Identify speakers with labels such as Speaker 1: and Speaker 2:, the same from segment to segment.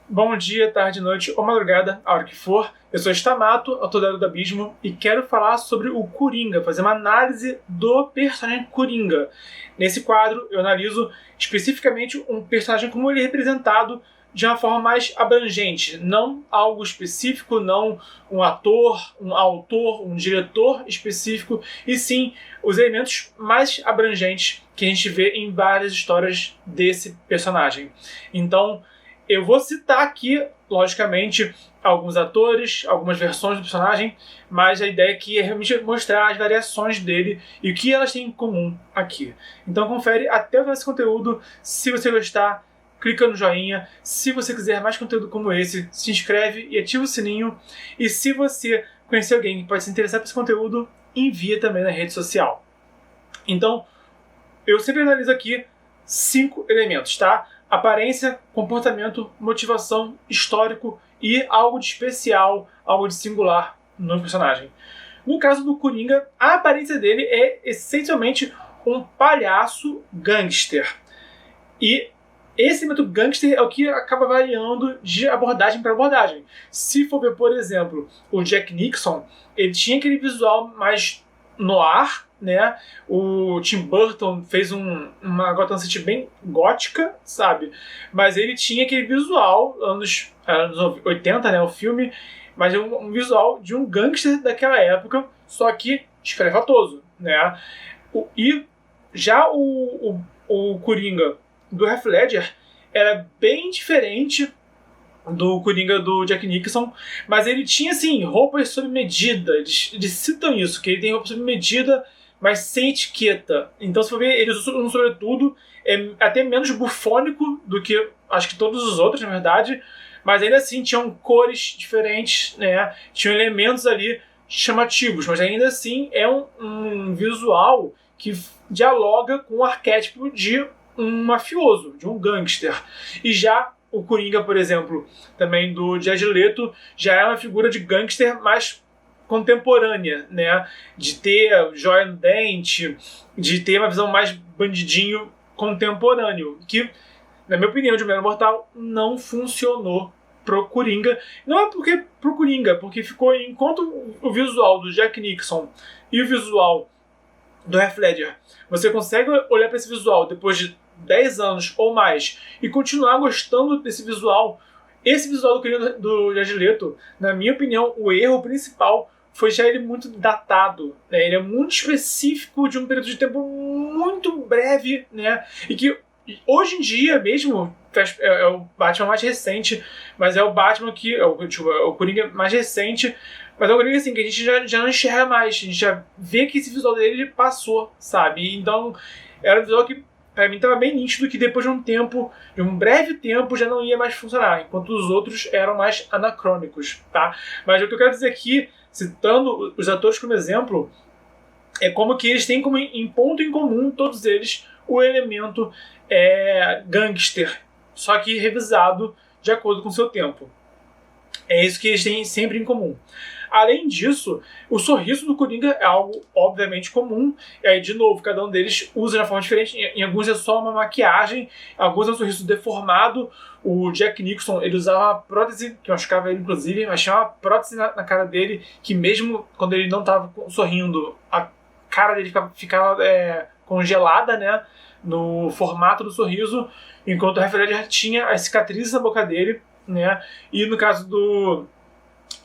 Speaker 1: Bom dia, tarde, noite ou madrugada, a hora que for. Eu sou Stamato, autor do Abismo, e quero falar sobre o Coringa, fazer uma análise do personagem Coringa. Nesse quadro, eu analiso especificamente um personagem como ele é representado de uma forma mais abrangente, não algo específico, não um ator, um autor, um diretor específico, e sim os elementos mais abrangentes que a gente vê em várias histórias desse personagem. Então, eu vou citar aqui, logicamente, alguns atores, algumas versões do personagem, mas a ideia aqui é realmente mostrar as variações dele e o que elas têm em comum aqui. Então confere até o final desse conteúdo. Se você gostar, clica no joinha. Se você quiser mais conteúdo como esse, se inscreve e ativa o sininho. E se você conhecer alguém que pode se interessar por esse conteúdo, envia também na rede social. Então, eu sempre analiso aqui 5 elementos, tá? Aparência, comportamento, motivação, histórico e algo de especial, algo de singular no personagem. No caso do Coringa, a aparência dele é essencialmente um palhaço gangster. E esse elemento gangster é o que acaba variando de abordagem para abordagem. Se for ver, por exemplo, o Jack Nicholson, ele tinha aquele visual mais noir, né? O Tim Burton fez uma Gotham City bem gótica, sabe? Mas ele tinha aquele visual, anos 80, né? O filme, mas é um visual de um gangster daquela época, só que escravatoso, né? E já o Coringa do Heath Ledger era bem diferente do Coringa do Jack Nicholson, mas ele tinha, assim, roupas sob medida. Eles citam isso, que ele tem roupa sob medida, mas sem etiqueta. Então, se for ver, ele usa um sobretudo até menos bufônico do que, acho que todos os outros, na verdade, mas ainda assim tinham cores diferentes, né? Tinham elementos ali chamativos, mas ainda assim é um visual que dialoga com o arquétipo de um mafioso, de um gangster. E já o Coringa, por exemplo, também do Jared Leto, já é uma figura de gangster mais contemporânea, né? De ter joia no dente, de ter uma visão mais bandidinho contemporâneo, que, na minha opinião, de Mulher Mortal, não funcionou pro Coringa. Não é porque pro Coringa, porque ficou, enquanto o visual do Jack Nicholson e o visual do Heath Ledger, você consegue olhar para esse visual depois de 10 anos ou mais e continuar gostando desse visual. Esse visual do Coringa do Jared Leto, na minha opinião, o erro principal foi já ele muito datado, né? Ele é muito específico de um período de tempo muito breve, né? E que hoje em dia mesmo é o Batman mais recente, mas é o Batman que é o Coringa mais recente, mas é o Coringa assim que a gente já não enxerga mais, a gente já vê que esse visual dele passou, sabe? Então era um visual que pra mim estava bem nítido que depois de um tempo, de um breve tempo, já não ia mais funcionar, enquanto os outros eram mais anacrônicos, tá? Mas o que eu quero dizer aqui, citando os atores como exemplo, é como que eles têm como em ponto em comum, todos eles, o elemento gangster, só que revisado de acordo com o seu tempo. É isso que eles têm sempre em comum. Além disso, o sorriso do Coringa é algo obviamente comum. E aí, de novo, cada um deles usa de uma forma diferente. Em alguns é só uma maquiagem, alguns é um sorriso deformado. O Jack Nicholson, ele usava uma prótese, que machucava ele inclusive, mas tinha uma prótese na cara dele, que mesmo quando ele não estava sorrindo, a cara dele ficava congelada, né, no formato do sorriso, enquanto o Heath Ledger tinha as cicatrizes na boca dele, né, e no caso do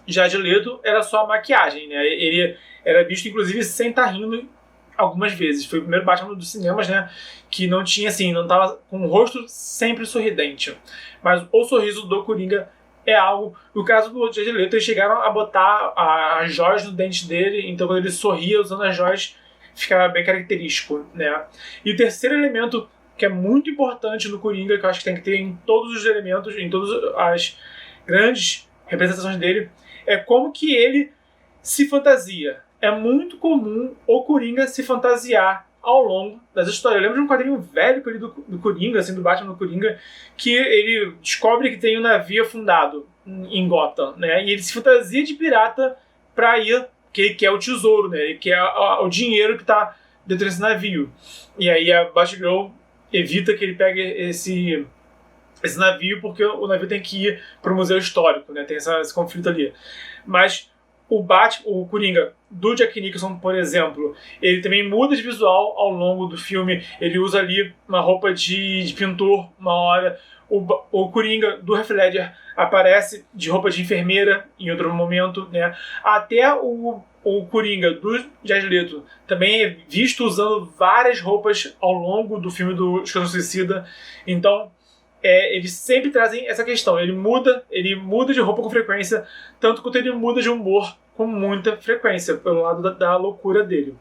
Speaker 1: Jared Leto era só a maquiagem, né? Ele era visto, inclusive, sem estar rindo algumas vezes. Foi o primeiro Batman dos cinemas, né? Que não tinha, assim, não tava com o rosto sempre sorridente. Mas o sorriso do Coringa é algo... No caso do Jared Leto, eles chegaram a botar as joias no dente dele, então quando ele sorria usando as joias, ficava bem característico, né? E o terceiro elemento, que é muito importante no Coringa, que eu acho que tem que ter em todos os elementos, em todas as grandes representações dele, é como que ele se fantasia. É muito comum o Coringa se fantasiar ao longo das histórias. Eu lembro de um quadrinho velho do Coringa, assim, do Batman do Coringa, que ele descobre que tem um navio afundado em Gotham, né? E ele se fantasia de pirata pra ir, que ele quer o tesouro, né? Ele quer o dinheiro que tá dentro desse navio. E aí a Batgirl evita que ele pegue esse navio, porque o navio tem que ir para o museu histórico, né? Tem esse conflito ali. Mas o Coringa do Jack Nicholson, por exemplo, ele também muda de visual ao longo do filme. Ele usa ali uma roupa de pintor uma hora. O Coringa do Heath Ledger aparece de roupa de enfermeira em outro momento, né? Até o Coringa do Jared Leto também é visto usando várias roupas ao longo do filme do Esquadrão Suicida. Então, eles sempre trazem essa questão. Ele muda de roupa com frequência, tanto quanto ele muda de humor com muita frequência, pelo lado da loucura dele.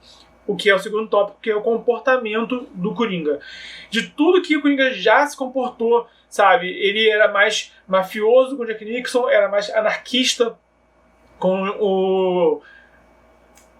Speaker 1: O que é o segundo tópico, que é o comportamento do Coringa. De tudo que o Coringa já se comportou, sabe? Ele era mais mafioso com o Jack Nicholson, era mais anarquista com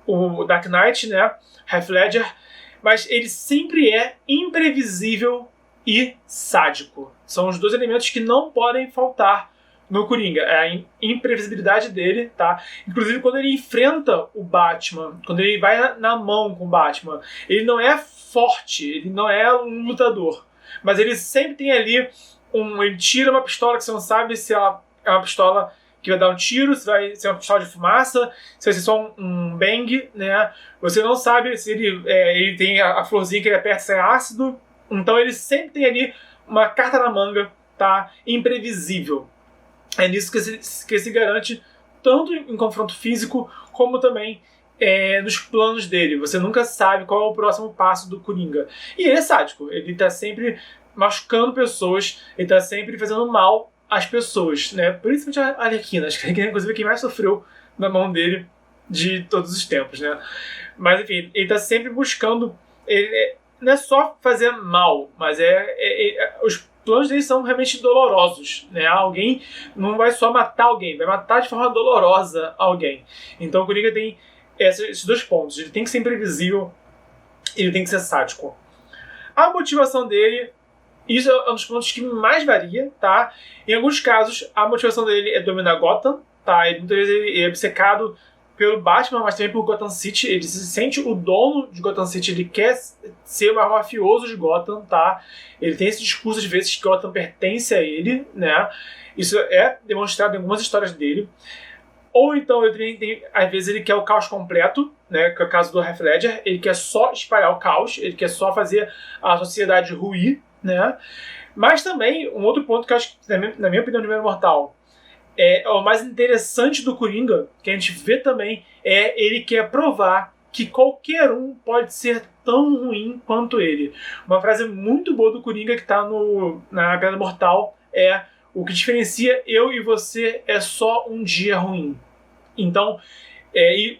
Speaker 1: o Dark Knight, né? Heath Ledger. Mas ele sempre é imprevisível e sádico. São os dois elementos que não podem faltar no Coringa. É a imprevisibilidade dele, tá? Inclusive, quando ele enfrenta o Batman, quando ele vai na mão com o Batman, ele não é forte, ele não é um lutador. Mas ele sempre tem ali ele tira uma pistola que você não sabe se ela é uma pistola que vai dar um tiro, se vai ser uma pistola de fumaça, se vai ser só um bang, né? Você não sabe se ele tem a florzinha que ele aperta se é ácido. Então ele sempre tem ali uma carta na manga, tá? Imprevisível. É nisso que se garante tanto em confronto físico como também nos planos dele. Você nunca sabe qual é o próximo passo do Coringa. E ele é sádico. Ele tá sempre machucando pessoas, ele tá sempre fazendo mal às pessoas, né? Principalmente a Arlequina. Acho que inclusive quem mais sofreu na mão dele de todos os tempos, né? Mas enfim, ele tá sempre buscando... não é só fazer mal, mas os planos deles são realmente dolorosos, né? Alguém não vai só matar alguém, vai matar de forma dolorosa alguém. Então o Coringa tem esses dois pontos. Ele tem que ser imprevisível, ele tem que ser sádico. A motivação dele, isso é um dos pontos que mais varia, tá? Em alguns casos, a motivação dele é dominar Gotham, tá? Muitas vezes ele é obcecado pelo Batman, mas também por Gotham City. Ele se sente o dono de Gotham City, ele quer ser o maior mafioso de Gotham, tá? Ele tem esse discurso de vezes que Gotham pertence a ele, né? Isso é demonstrado em algumas histórias dele. Ou então, ele também tem, às vezes, ele quer o caos completo, né? Que é o caso do Heath Ledger. Ele quer só espalhar o caos, ele quer só fazer a sociedade ruir, né? Mas também, um outro ponto que eu acho, na minha opinião, de Medo Mortal, o mais interessante do Coringa, que a gente vê também, ele quer provar que qualquer um pode ser tão ruim quanto ele. Uma frase muito boa do Coringa que está na Pedra Mortal é: o que diferencia eu e você é só um dia ruim. Então, e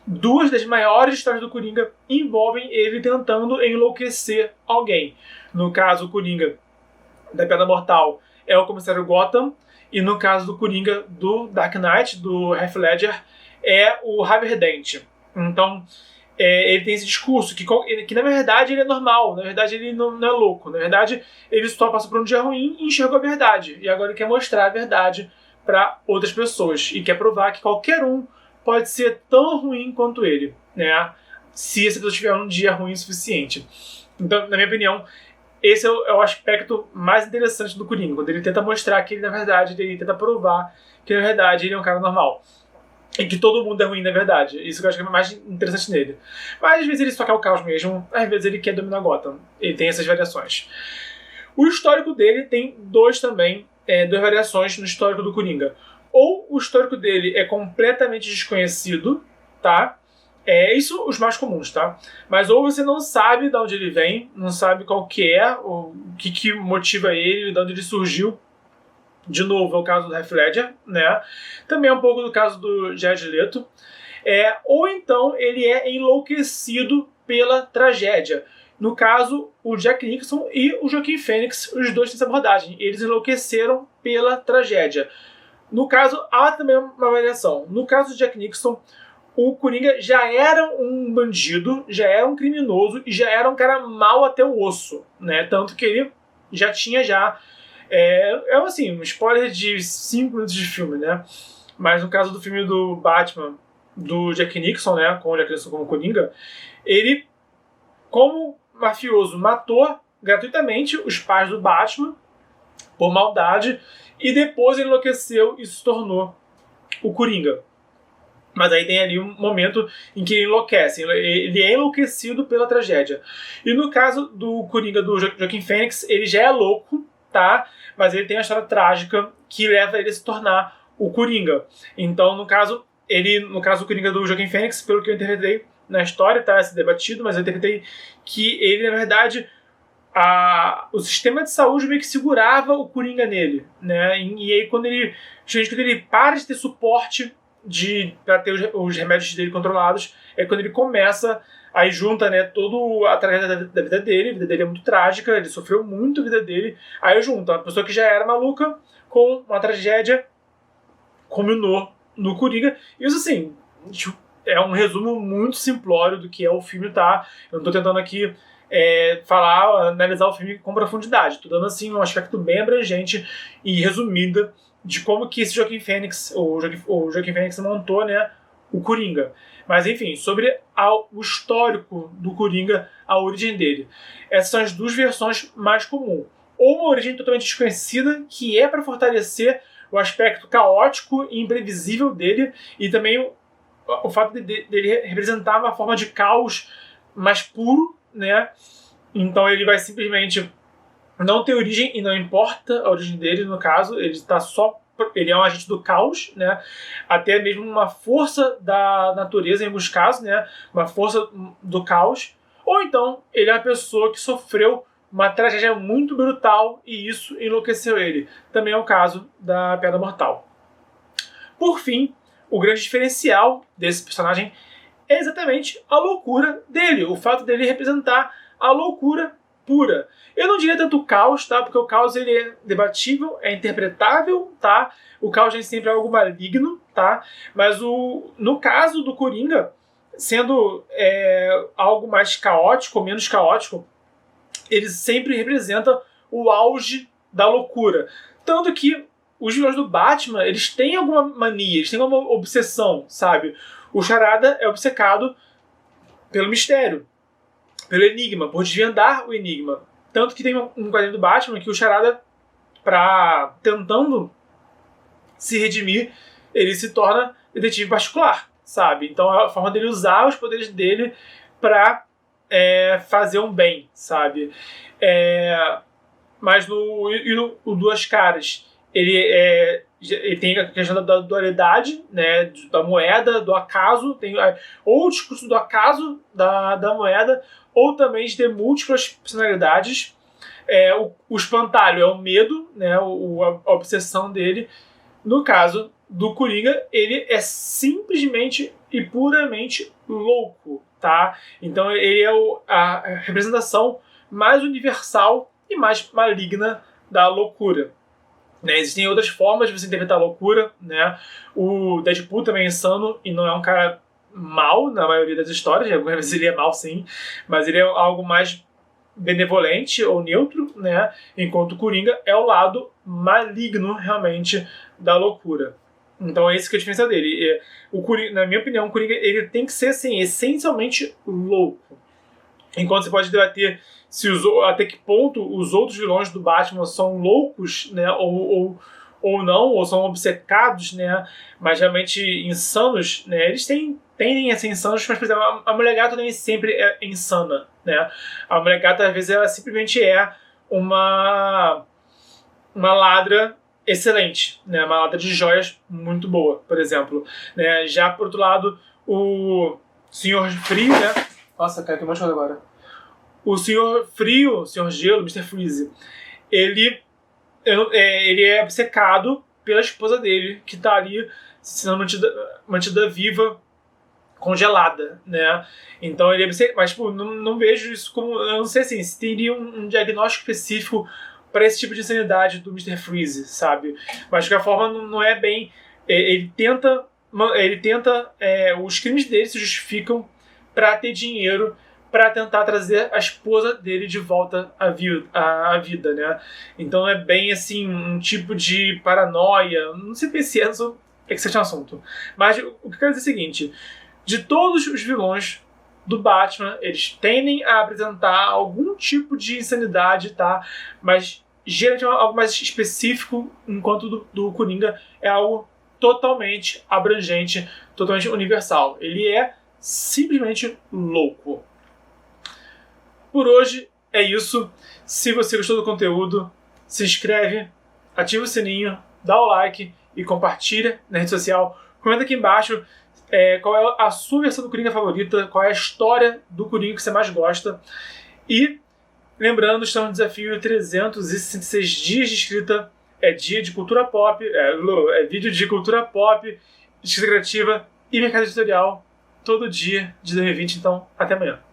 Speaker 1: duas das maiores histórias do Coringa envolvem ele tentando enlouquecer alguém. No caso, o Coringa da Pedra Mortal é o Comissário Gotham, e no caso do Coringa do Dark Knight, do Heath Ledger, é o Harvey Dent. Então, ele tem esse discurso que na verdade ele é normal, na verdade ele não é louco, na verdade ele só passou por um dia ruim e enxergou a verdade, e agora ele quer mostrar a verdade para outras pessoas, e quer provar que qualquer um pode ser tão ruim quanto ele, né? Se essa pessoa tiver um dia ruim o suficiente. Então, na minha opinião, esse é o aspecto mais interessante do Coringa, quando ele tenta mostrar que ele, na verdade, ele tenta provar que, na verdade, ele é um cara normal. E que todo mundo é ruim, na verdade. Isso que eu acho que é mais interessante nele. Mas, às vezes, ele só quer o caos mesmo, às vezes ele quer dominar Gotham. Ele tem essas variações. O histórico dele tem duas variações no histórico do Coringa. Ou o histórico dele é completamente desconhecido, tá? Isso os mais comuns, tá? Mas ou você não sabe de onde ele vem, não sabe qual que é, o que motiva ele, de onde ele surgiu. De novo, é o caso do Heath Ledger, né? Também é um pouco do caso do Jared Leto. Ou então ele é enlouquecido pela tragédia. No caso, o Jack Nicholson e o Joaquin Phoenix, os dois têm essa abordagem. Eles enlouqueceram pela tragédia. No caso, há também uma variação. No caso do Jack Nicholson, o Coringa já era um bandido, já era um criminoso e já era um cara mau até o osso, né? Tanto que ele já tinha assim, um spoiler de 5 minutos de filme, né? Mas no caso do filme do Batman, do Jack Nicholson, né? Com o Jack Nicholson como Coringa, ele, como mafioso, matou gratuitamente os pais do Batman por maldade, e depois ele enlouqueceu e se tornou o Coringa. Mas aí tem ali um momento em que ele enlouquece, ele é enlouquecido pela tragédia. E no caso do Coringa do Joaquin Phoenix, ele já é louco, tá? Mas ele tem uma história trágica que leva ele a se tornar o Coringa. Então, no caso do Coringa do Joaquin Phoenix, pelo que eu interpretei na história, tá? Esse debatido, mas eu interpretei que ele, na verdade, o sistema de saúde meio que segurava o Coringa nele, né? E aí quando ele para de ter suporte para ter os remédios dele controlados, é quando ele começa, aí junta, né, toda a tragédia da vida dele. A vida dele é muito trágica, ele sofreu muito a vida dele, aí junta uma pessoa que já era maluca com uma tragédia, culminou no Coringa. Isso, assim, é um resumo muito simplório do que é o filme, tá? Eu não tô tentando aqui analisar o filme com profundidade. Tô dando, assim, um aspecto bem abrangente e resumida de como que esse Joaquin Phoenix, o Joaquin Phoenix montou, né, o Coringa. Mas, enfim, sobre o histórico do Coringa, a origem dele. Essas são as duas versões mais comuns. Ou uma origem totalmente desconhecida, que é para fortalecer o aspecto caótico e imprevisível dele, e também o fato dele representar uma forma de caos mais puro, né? Então ele vai simplesmente não ter origem, e não importa a origem dele, no caso, ele é um agente do caos, né? Até mesmo uma força da natureza em alguns casos, né? Uma força do caos. Ou então ele é uma pessoa que sofreu uma tragédia muito brutal e isso enlouqueceu ele. Também é o caso da Pedra Mortal. Por fim, o grande diferencial desse personagem é exatamente a loucura dele, o fato dele representar a loucura pura. Eu não diria tanto o caos, tá? Porque o caos ele é debatível, é interpretável, tá? O caos nem sempre é algo maligno, tá? Mas no caso do Coringa, sendo algo mais caótico ou menos caótico, ele sempre representa o auge da loucura. Tanto que os vilões do Batman, eles têm alguma mania, eles têm alguma obsessão, sabe? O Charada é obcecado pelo mistério, pelo enigma, por desvendar o enigma. Tanto que tem um quadrinho do Batman que o Charada, tentando se redimir, ele se torna detetive particular, sabe? Então é a forma dele usar os poderes dele pra fazer um bem, sabe? Mas o Duas Caras, ele tem a questão da dualidade, né, da moeda, do acaso, ou o discurso do acaso da moeda, ou também de ter múltiplas personalidades. O espantalho é o medo, né, a obsessão dele. No caso do Coringa, ele é simplesmente e puramente louco, tá? Então ele é a representação mais universal e mais maligna da loucura. Né, existem outras formas de você interpretar a loucura, né? O Deadpool também é insano e não é um cara mal na maioria das histórias. Algumas vezes ele é mal, sim, mas ele é algo mais benevolente ou neutro, né? Enquanto o Coringa é o lado maligno, realmente, da loucura. Então é esse que é a diferença dele. Na minha opinião, o Coringa ele tem que ser, assim, essencialmente louco. Enquanto você pode debater até que ponto os outros vilões do Batman são loucos, né, ou não, ou são obcecados, né, mas realmente insanos, né, eles tendem a ser insanos, mas, por exemplo, a Mulher Gata nem sempre é insana, né. A Mulher Gata, às vezes, ela simplesmente é uma ladra excelente, né, uma ladra de joias muito boa, por exemplo. Né. Já, por outro lado, o Senhor Frio, né, nossa, cara, que um monte de coisa agora. O Senhor Frio, o Senhor Gelo, Mr. Freeze, ele é obcecado pela esposa dele, que está ali sendo mantida viva, congelada, né? Então ele é obcecado, mas tipo, não vejo isso como, eu não sei assim, se teria um diagnóstico específico para esse tipo de insanidade do Mr. Freeze, sabe? Mas de qualquer forma não é bem, ele tenta os crimes dele se justificam para ter dinheiro, para tentar trazer a esposa dele de volta à vida, né? Então é bem assim, um tipo de paranoia, não sei se é esse assunto. Mas o que eu quero dizer é o seguinte, de todos os vilões do Batman, eles tendem a apresentar algum tipo de insanidade, tá? Mas geralmente é algo mais específico, enquanto do Coringa é algo totalmente abrangente, totalmente universal. Ele é simplesmente louco. Por hoje é isso. Se você gostou do conteúdo, se inscreve, ativa o sininho, dá o like e compartilha na rede social. Comenta aqui embaixo qual é a sua versão do Coringa favorita, qual é a história do Coringa que você mais gosta. E lembrando, estamos no desafio 366 dias de escrita. É dia de cultura pop, é vídeo de cultura pop, escrita criativa e mercado editorial todo dia de 2020. Então, até amanhã.